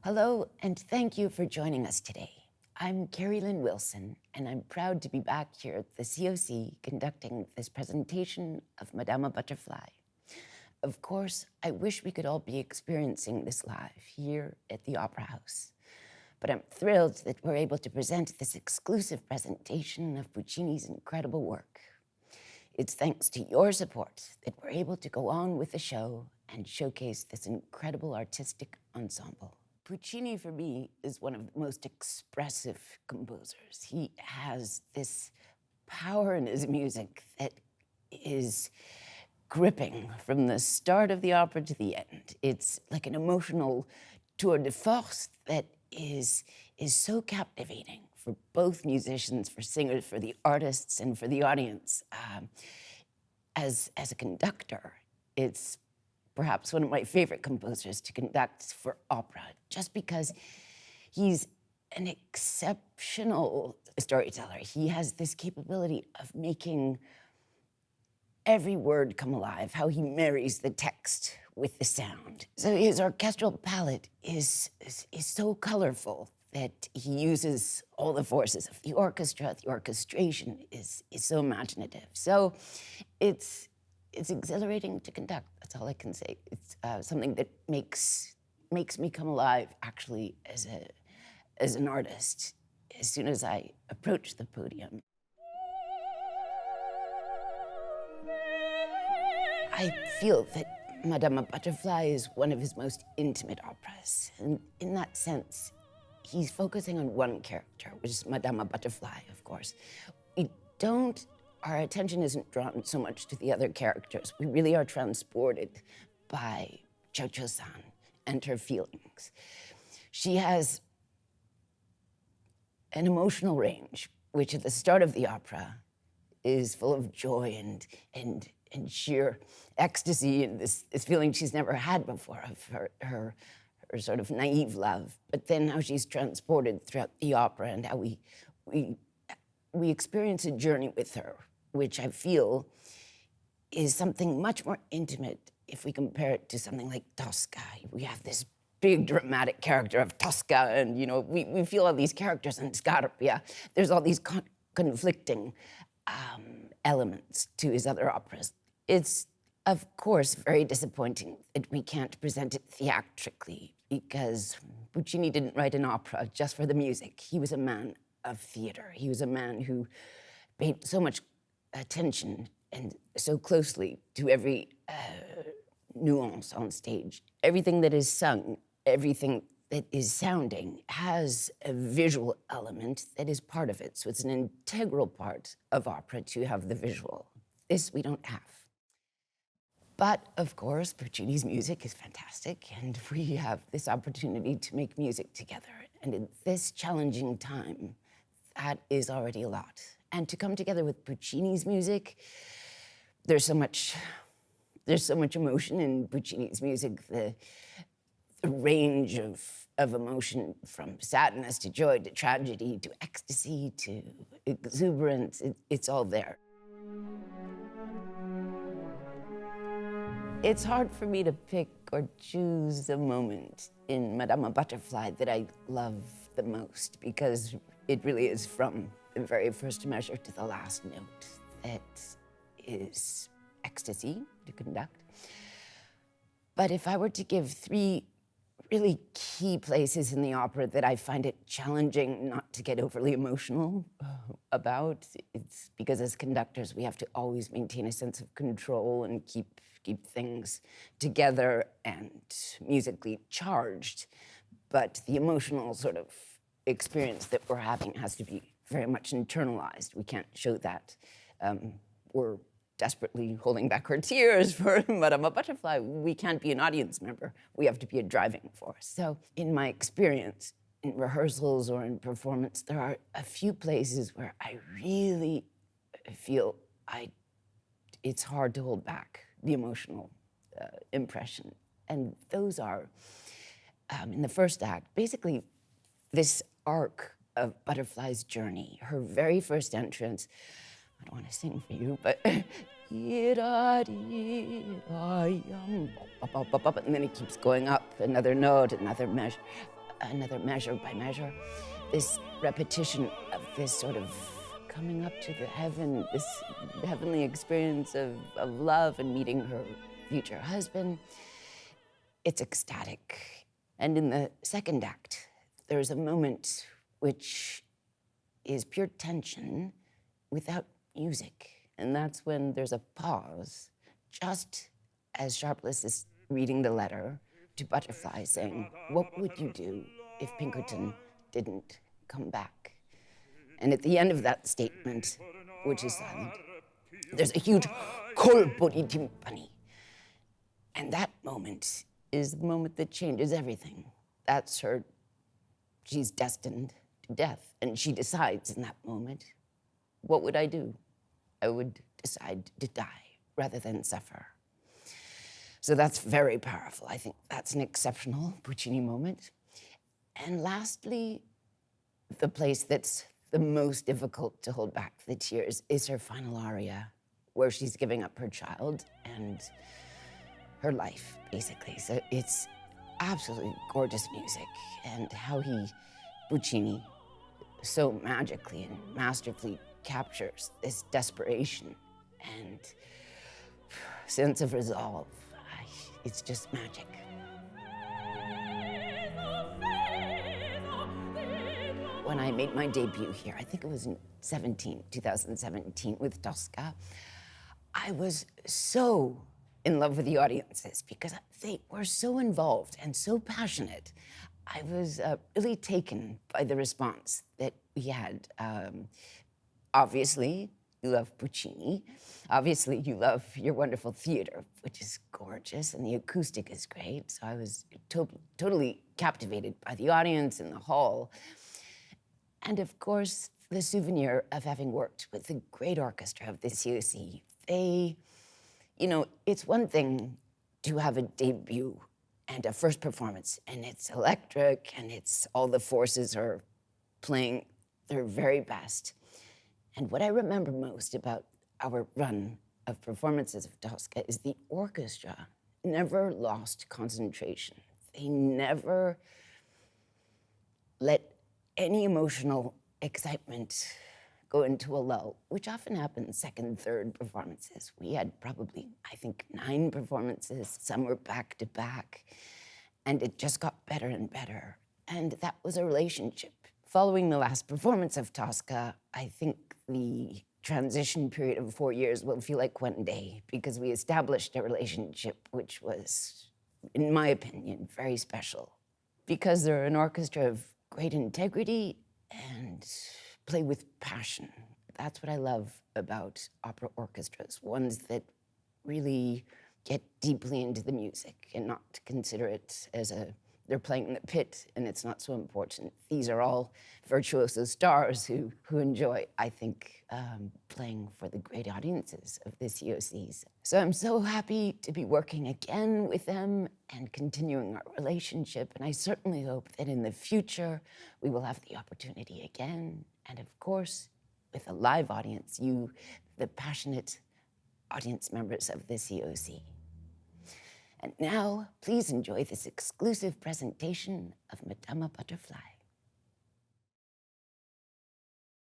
Hello, and thank you for joining us today. I'm Keri-Lynn Wilson, and I'm proud to be back here at the COC conducting this presentation of Madama Butterfly. Of course, I wish we could all be experiencing this live here at the Opera House. But I'm thrilled that we're able to present this exclusive presentation of Puccini's incredible work. It's thanks to your support that we're able to go on with the show and showcase this incredible artistic ensemble. Puccini, for me, is one of the most expressive composers. He has this power in his music that is gripping from the start of the opera to the end. It's like an emotional tour de force that is so captivating for both musicians, for singers, for the artists, and for the audience. As a conductor, it's perhaps one of my favorite composers to conduct for opera, just because he's an exceptional storyteller. He has this capability of making every word come alive, how he marries the text with the sound. So his orchestral palette is so colorful that he uses all the forces of the orchestra. The orchestration is so imaginative. So it's exhilarating to conduct. That's all I can say. It's something that makes me come alive, actually, as an artist, as soon as I approach the podium. I feel that Madama Butterfly is one of his most intimate operas. And in that sense, he's focusing on one character, which is Madama Butterfly, of course. Our attention isn't drawn so much to the other characters. We really are transported by Cho-Cho-san and her feelings. She has an emotional range, which at the start of the opera is full of joy and sheer ecstasy and this feeling she's never had before of her sort of naive love. But then how she's transported throughout the opera and how we experience a journey with her, which I feel is something much more intimate if we compare it to something like Tosca. We have this big dramatic character of Tosca, and we feel all these characters in Scarpia. There's all these conflicting elements to his other operas. It's, of course, very disappointing that we can't present it theatrically, because Puccini didn't write an opera just for the music. He was a man of theater. He was a man who paid so much attention and so closely to every nuance on stage. Everything that is sung, everything that is sounding has a visual element that is part of it. So it's an integral part of opera to have the visual. This we don't have. But of course, Puccini's music is fantastic, and we have this opportunity to make music together. And in this challenging time, that is already a lot. And to come together with Puccini's music, there's so much emotion in Puccini's music. The range of emotion, from sadness to joy to tragedy to ecstasy to exuberance, it's all there. It's hard for me to pick or choose a moment in Madama Butterfly that I love the most, because it really is from the very first measure to the last note that is ecstasy to conduct. But if I were to give three really key places in the opera that I find it challenging not to get overly emotional about, it's because as conductors we have to always maintain a sense of control and keep things together and musically charged. But the emotional sort of experience that we're having has to be very much internalized. We can't show that. We're desperately holding back our tears for Madama Butterfly. We can't be an audience member. We have to be a driving force. So in my experience, in rehearsals or in performance, there are a few places where I really feel it's hard to hold back the emotional impression. And those are, in the first act, basically this arc of Butterfly's journey, her very first entrance. I don't want to sing for you, but and then it keeps going up, another note, another measure. another measure by measure, this repetition of this sort of coming up to the heaven, this heavenly experience of love and meeting her future husband. It's ecstatic. And in the second act, there's a moment which is pure tension without music. And that's when there's a pause, just as Sharpless is reading the letter to Butterfly saying, "What would you do if Pinkerton didn't come back?" And at the end of that statement, which is silent, there's a huge colpo di timpani. And that moment is the moment that changes everything. That's her, she's destined to death. And she decides in that moment, what would I do? I would decide to die rather than suffer. So that's very powerful. I think that's an exceptional Puccini moment. And lastly, the place that's the most difficult to hold back the tears is her final aria, where she's giving up her child and her life, basically. So it's absolutely gorgeous music, and how Puccini, so magically and masterfully captures this desperation and sense of resolve. It's just magic. When I made my debut here, I think it was in 2017 with Tosca, I was so in love with the audiences because they were so involved and so passionate. I was really taken by the response that we had. Obviously, you love Puccini. Obviously, you love your wonderful theater, which is gorgeous, and the acoustic is great. So I was totally captivated by the audience in the hall. And of course, the souvenir of having worked with the great orchestra of the COC. It's one thing to have a debut and a first performance, and it's electric, and it's all the forces are playing their very best. And what I remember most about our run of performances of Tosca is the orchestra never lost concentration. They never let any emotional excitement go into a lull, which often happens second, third performances. We had probably, I think, 9 performances. Some were back to back, and it just got better and better. And that was a relationship. Following the last performance of Tosca, I think the transition period of 4 years will feel like one day, because we established a relationship which was, in my opinion, very special. Because they're an orchestra of great integrity and play with passion. That's what I love about opera orchestras, ones that really get deeply into the music and not consider it as they're playing in the pit and it's not so important. These are all virtuoso stars who enjoy, I think, playing for the great audiences of the COCs. So I'm so happy to be working again with them and continuing our relationship. And I certainly hope that in the future, we will have the opportunity again. And of course, with a live audience, you, the passionate audience members of the COC. And now, please enjoy this exclusive presentation of Madama Butterfly.